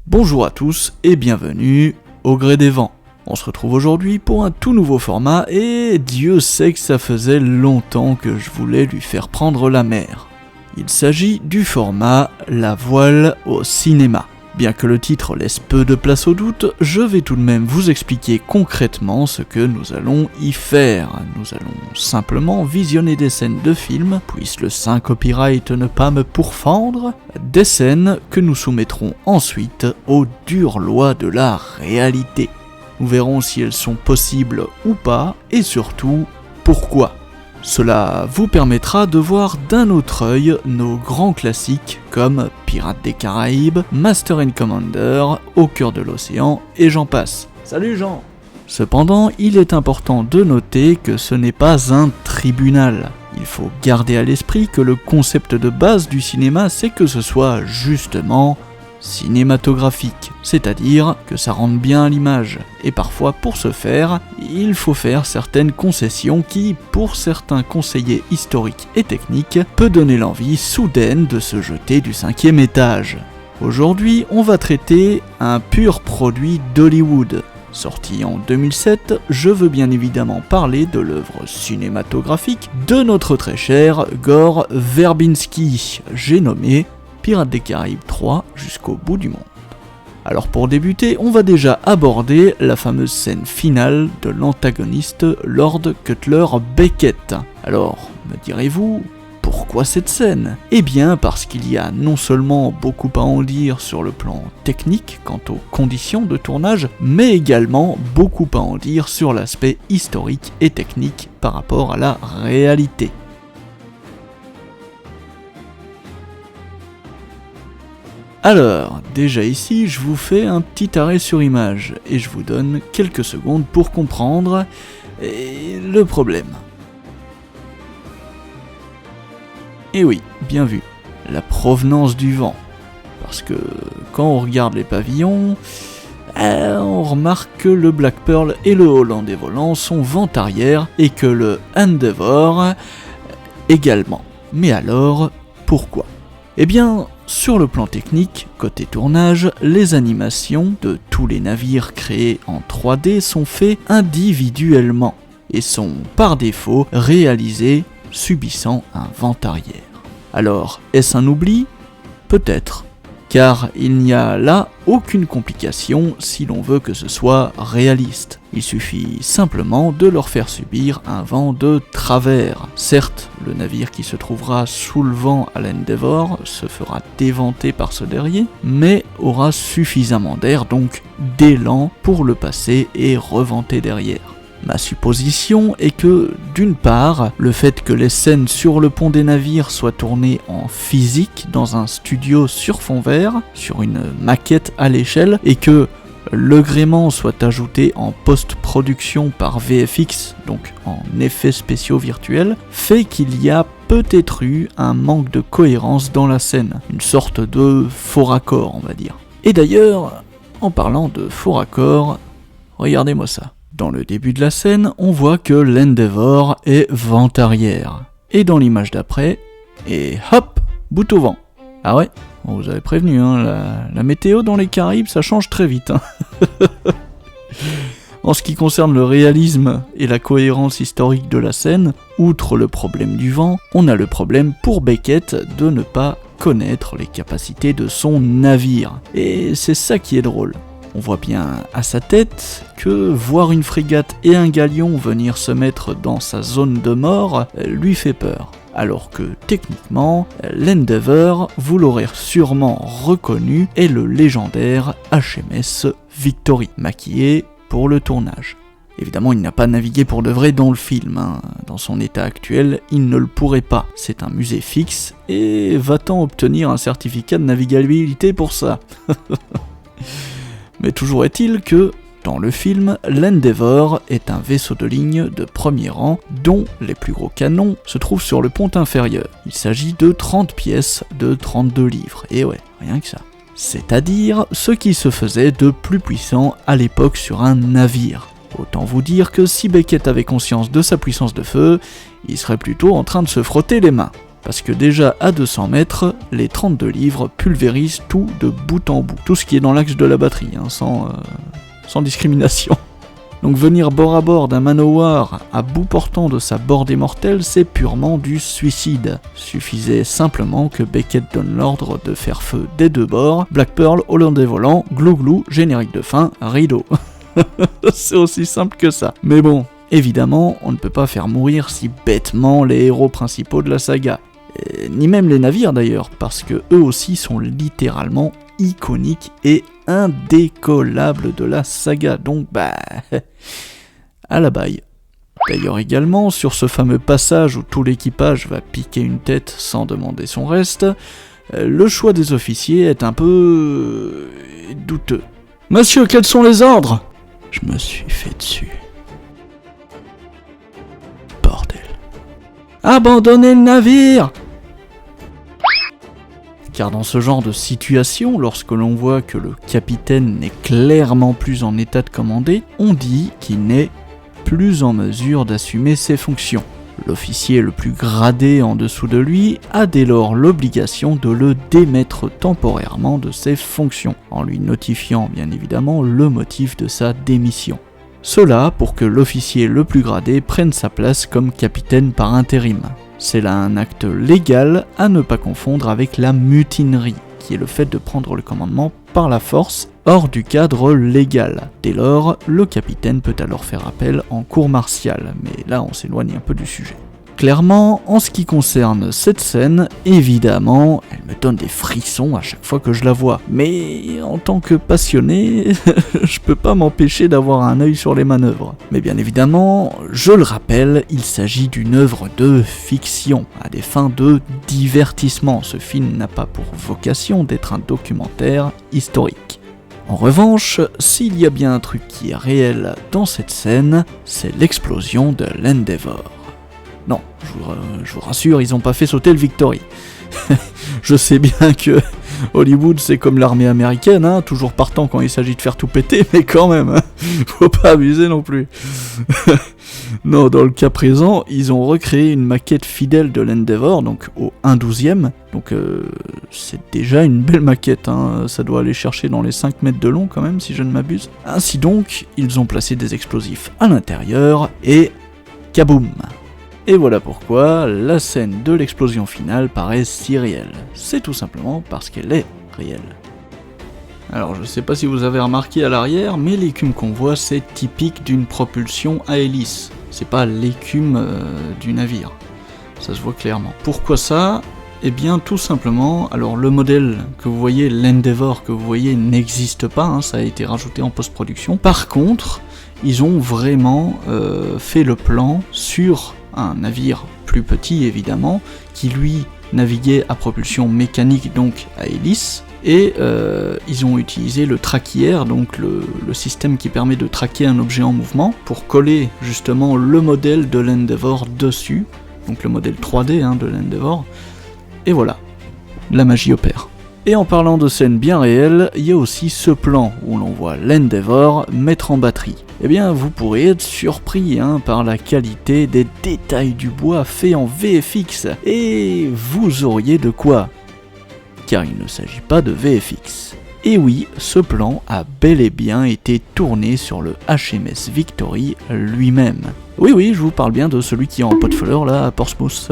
Bonjour à tous et bienvenue au Gré des Vents. On se retrouve aujourd'hui pour un tout nouveau format et Dieu sait que ça faisait longtemps que je voulais lui faire prendre la mer. Il s'agit du format La voile au cinéma. Bien que le titre laisse peu de place au doute, je vais tout de même vous expliquer concrètement ce que nous allons y faire. Nous allons simplement visionner des scènes de films, puisse le Saint Copyright ne pas me pourfendre, des scènes que nous soumettrons ensuite aux dures lois de la réalité. Nous verrons si elles sont possibles ou pas, et surtout, pourquoi. Cela vous permettra de voir d'un autre œil nos grands classiques comme Pirates des Caraïbes, Master and Commander, Au cœur de l'océan et j'en passe. Salut Jean! Cependant, il est important de noter que ce n'est pas un tribunal. Il faut garder à l'esprit que le concept de base du cinéma, c'est que ce soit justement cinématographique, c'est-à-dire que ça rende bien à l'image, et parfois pour ce faire, il faut faire certaines concessions qui, pour certains conseillers historiques et techniques, peut donner l'envie soudaine de se jeter du 5e étage. Aujourd'hui, on va traiter un pur produit d'Hollywood. Sorti en 2007, je veux bien évidemment parler de l'œuvre cinématographique de notre très cher Gore Verbinski, j'ai nommé Pirates des Caraïbes 3 jusqu'au bout du monde. Alors pour débuter, on va déjà aborder la fameuse scène finale de l'antagoniste Lord Cutler Beckett. Alors, me direz-vous, pourquoi cette scène ? Eh bien parce qu'il y a non seulement beaucoup à en dire sur le plan technique quant aux conditions de tournage, mais également beaucoup à en dire sur l'aspect historique et technique par rapport à la réalité. Alors, déjà ici, je vous fais un petit arrêt sur image, et je vous donne quelques secondes pour comprendre le problème. Et oui, bien vu, la provenance du vent. Parce que quand on regarde les pavillons, on remarque que le Black Pearl et le Hollandais volant sont vent arrière, et que le Endeavour également. Mais alors, pourquoi ? Eh bien, sur le plan technique, côté tournage, les animations de tous les navires créés en 3D sont faits individuellement et sont par défaut réalisés subissant un vent arrière. Alors, est-ce un oubli ? Peut-être, car il n'y a là aucune complication si l'on veut que ce soit réaliste. Il suffit simplement de leur faire subir un vent de travers. Certes, le navire qui se trouvera sous le vent à l'Endeavour se fera déventer par ce dernier, mais aura suffisamment d'air, donc d'élan, pour le passer et reventer derrière. Ma supposition est que, d'une part, le fait que les scènes sur le pont des navires soient tournées en physique dans un studio sur fond vert, sur une maquette à l'échelle, et que le gréement soit ajouté en post-production par VFX, donc en effets spéciaux virtuels, fait qu'il y a peut-être eu un manque de cohérence dans la scène, une sorte de faux raccord, on va dire. Et d'ailleurs, en parlant de faux raccord, regardez-moi ça. Dans le début de la scène, on voit que l'Endeavour est vent arrière. Et dans l'image d'après, et hop, bout au vent. Ah ouais, on vous avait prévenu, hein, la météo dans les Caraïbes, ça change très vite. Hein. En ce qui concerne le réalisme et la cohérence historique de la scène, outre le problème du vent, on a le problème pour Beckett de ne pas connaître les capacités de son navire. Et c'est ça qui est drôle. On voit bien à sa tête que voir une frégate et un galion venir se mettre dans sa zone de mort lui fait peur. Alors que techniquement, l'Endeavour, vous l'aurez sûrement reconnu, est le légendaire HMS Victory, maquillé pour le tournage. Évidemment, il n'a pas navigué pour de vrai dans le film, hein. Dans son état actuel, il ne le pourrait pas. C'est un musée fixe, et va-t-on obtenir un certificat de navigabilité pour ça ? Mais toujours est-il que, dans le film, l'Endeavour est un vaisseau de ligne de premier rang dont les plus gros canons se trouvent sur le pont inférieur. Il s'agit de 30 pièces de 32 livres, et ouais, rien que ça. C'est-à-dire ce qui se faisait de plus puissant à l'époque sur un navire. Autant vous dire que si Beckett avait conscience de sa puissance de feu, il serait plutôt en train de se frotter les mains. Parce que déjà à 200 mètres, les 32 livres pulvérisent tout de bout en bout. Tout ce qui est dans l'axe de la batterie, hein, sans discrimination. Donc venir bord à bord d'un Manowar à bout portant de sa bordée mortelle, c'est purement du suicide. Suffisait simplement que Beckett donne l'ordre de faire feu des deux bords, Black Pearl, hollandais volant, glou-glou, générique de fin, rideau. C'est aussi simple que ça. Mais bon, évidemment, on ne peut pas faire mourir si bêtement les héros principaux de la saga. Ni même les navires d'ailleurs, parce que eux aussi sont littéralement iconiques et indécollables de la saga, donc à la baille. D'ailleurs également, sur ce fameux passage où tout l'équipage va piquer une tête sans demander son reste, le choix des officiers est un peu douteux. « Monsieur, quels sont les ordres ?» Je me suis fait dessus. Bordel. « Abandonnez le navire !» Car dans ce genre de situation, lorsque l'on voit que le capitaine n'est clairement plus en état de commander, on dit qu'il n'est plus en mesure d'assumer ses fonctions. L'officier le plus gradé en dessous de lui a dès lors l'obligation de le démettre temporairement de ses fonctions, en lui notifiant bien évidemment le motif de sa démission. Cela pour que l'officier le plus gradé prenne sa place comme capitaine par intérim. C'est là un acte légal à ne pas confondre avec la mutinerie, qui est le fait de prendre le commandement par la force, hors du cadre légal. Dès lors, le capitaine peut alors faire appel en cour martiale, mais là on s'éloigne un peu du sujet. Clairement, en ce qui concerne cette scène, évidemment, elle me donne des frissons à chaque fois que je la vois. Mais en tant que passionné, je peux pas m'empêcher d'avoir un œil sur les manœuvres. Mais bien évidemment, je le rappelle, il s'agit d'une œuvre de fiction, à des fins de divertissement. Ce film n'a pas pour vocation d'être un documentaire historique. En revanche, s'il y a bien un truc qui est réel dans cette scène, c'est l'explosion de l'Endeavour. Non, je vous rassure, ils ont pas fait sauter le Victory. Je sais bien que Hollywood c'est comme l'armée américaine, hein, toujours partant quand il s'agit de faire tout péter, mais quand même, hein, faut pas abuser non plus. Non, dans le cas présent, ils ont recréé une maquette fidèle de l'Endeavour, donc au 1/12e, donc c'est déjà une belle maquette, hein, ça doit aller chercher dans les 5 mètres de long quand même, si je ne m'abuse. Ainsi donc, ils ont placé des explosifs à l'intérieur, et kaboum! Et voilà pourquoi la scène de l'explosion finale paraît si réelle. C'est tout simplement parce qu'elle est réelle. Alors je sais pas si vous avez remarqué à l'arrière, mais l'écume qu'on voit c'est typique d'une propulsion à hélice. C'est pas l'écume du navire. Ça se voit clairement. Pourquoi ça ? Eh bien tout simplement, alors le modèle que vous voyez, l'Endeavour que vous voyez n'existe pas, hein, ça a été rajouté en post-production. Par contre, ils ont vraiment fait le plan sur un navire plus petit évidemment, qui lui naviguait à propulsion mécanique donc à hélice, et ils ont utilisé le traquiaire, donc le système qui permet de traquer un objet en mouvement, pour coller justement le modèle de l'Endeavour dessus, donc le modèle 3D de l'Endeavour, et voilà, la magie opère. Et en parlant de scènes bien réelles, il y a aussi ce plan où l'on voit l'Endeavour mettre en batterie. Eh bien, vous pourrez être surpris par la qualité des détails du bois fait en VFX, et vous auriez de quoi. Car il ne s'agit pas de VFX. Et oui, ce plan a bel et bien été tourné sur le HMS Victory lui-même. Oui, je vous parle bien de celui qui est en pot de fleurs là à Portsmouth.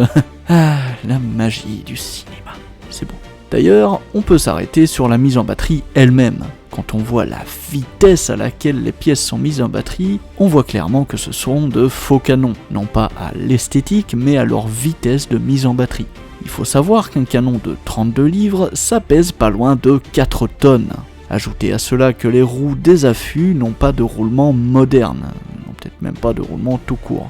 Ah, la magie du cinéma, c'est bon. D'ailleurs, on peut s'arrêter sur la mise en batterie elle-même. Quand on voit la vitesse à laquelle les pièces sont mises en batterie, on voit clairement que ce sont de faux canons, non pas à l'esthétique, mais à leur vitesse de mise en batterie. Il faut savoir qu'un canon de 32 livres, ça pèse pas loin de 4 tonnes. Ajoutez à cela que les roues des affûts n'ont pas de roulement moderne, n'ont peut-être même pas de roulement tout court.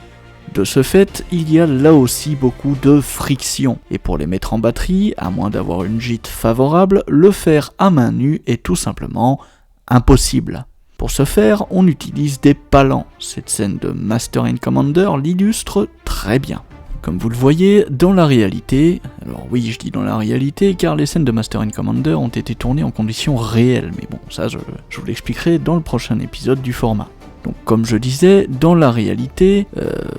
De ce fait, il y a là aussi beaucoup de friction, et pour les mettre en batterie, à moins d'avoir une gîte favorable, le faire à main nue est tout simplement impossible. Pour ce faire, on utilise des palans. Cette scène de Master and Commander l'illustre très bien. Comme vous le voyez, dans la réalité, alors oui je dis dans la réalité car les scènes de Master and Commander ont été tournées en conditions réelles, mais bon ça je vous l'expliquerai dans le prochain épisode du format. Donc comme je disais, dans la réalité,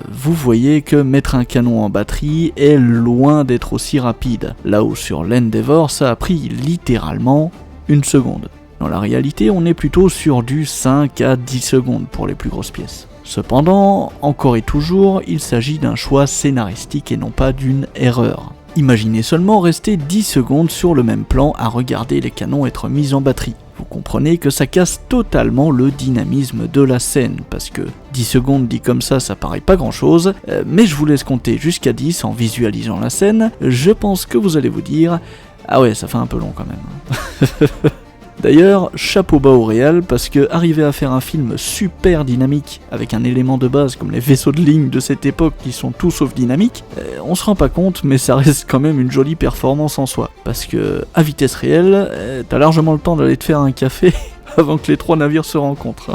vous voyez que mettre un canon en batterie est loin d'être aussi rapide, là où sur l'Endeavour ça a pris littéralement 1 seconde. Dans la réalité, on est plutôt sur du 5 à 10 secondes pour les plus grosses pièces. Cependant, encore et toujours, il s'agit d'un choix scénaristique et non pas d'une erreur. Imaginez seulement rester 10 secondes sur le même plan à regarder les canons être mis en batterie. Vous comprenez que ça casse totalement le dynamisme de la scène, parce que 10 secondes dit comme ça paraît pas grand chose, mais je vous laisse compter jusqu'à 10 en visualisant la scène, je pense que vous allez vous dire « Ah ouais, ça fait un peu long quand même ». D'ailleurs, chapeau bas au réal, parce que arriver à faire un film super dynamique, avec un élément de base comme les vaisseaux de ligne de cette époque qui sont tout sauf dynamiques, on se rend pas compte, mais ça reste quand même une jolie performance en soi. Parce que, à vitesse réelle, t'as largement le temps d'aller te faire un café avant que les 3 navires se rencontrent.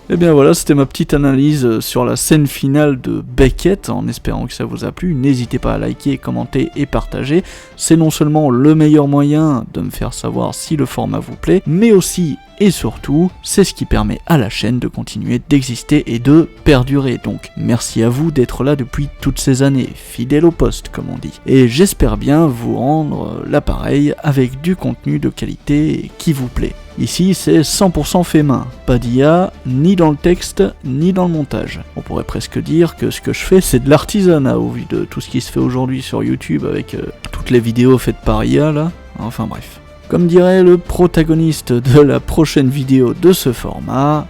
Et bien voilà, c'était ma petite analyse sur la scène finale de Beckett, en espérant que ça vous a plu. N'hésitez pas à liker, commenter et partager. C'est non seulement le meilleur moyen de me faire savoir si le format vous plaît, mais aussi et surtout, c'est ce qui permet à la chaîne de continuer d'exister et de perdurer. Donc merci à vous d'être là depuis toutes ces années, fidèle au poste comme on dit. Et j'espère bien vous rendre l'appareil avec du contenu de qualité qui vous plaît. Ici c'est 100% fait main, pas d'IA, ni dans le texte, ni dans le montage. On pourrait presque dire que ce que je fais c'est de l'artisanat au vu de tout ce qui se fait aujourd'hui sur YouTube avec toutes les vidéos faites par IA là, enfin bref. Comme dirait le protagoniste de la prochaine vidéo de ce format...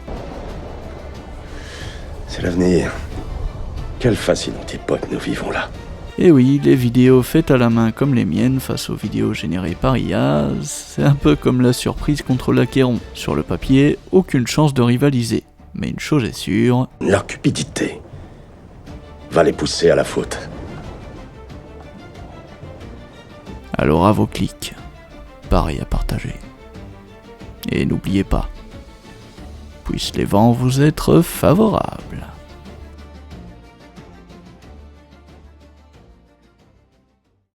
C'est l'avenir. Quelle fascinante époque nous vivons là. Et oui, les vidéos faites à la main comme les miennes face aux vidéos générées par IA, c'est un peu comme la surprise contre l'Achéron. Sur le papier, aucune chance de rivaliser. Mais une chose est sûre... Leur cupidité va les pousser à la faute. Alors à vos clics. Pareil à partager. Et n'oubliez pas, puissent les vents vous être favorables.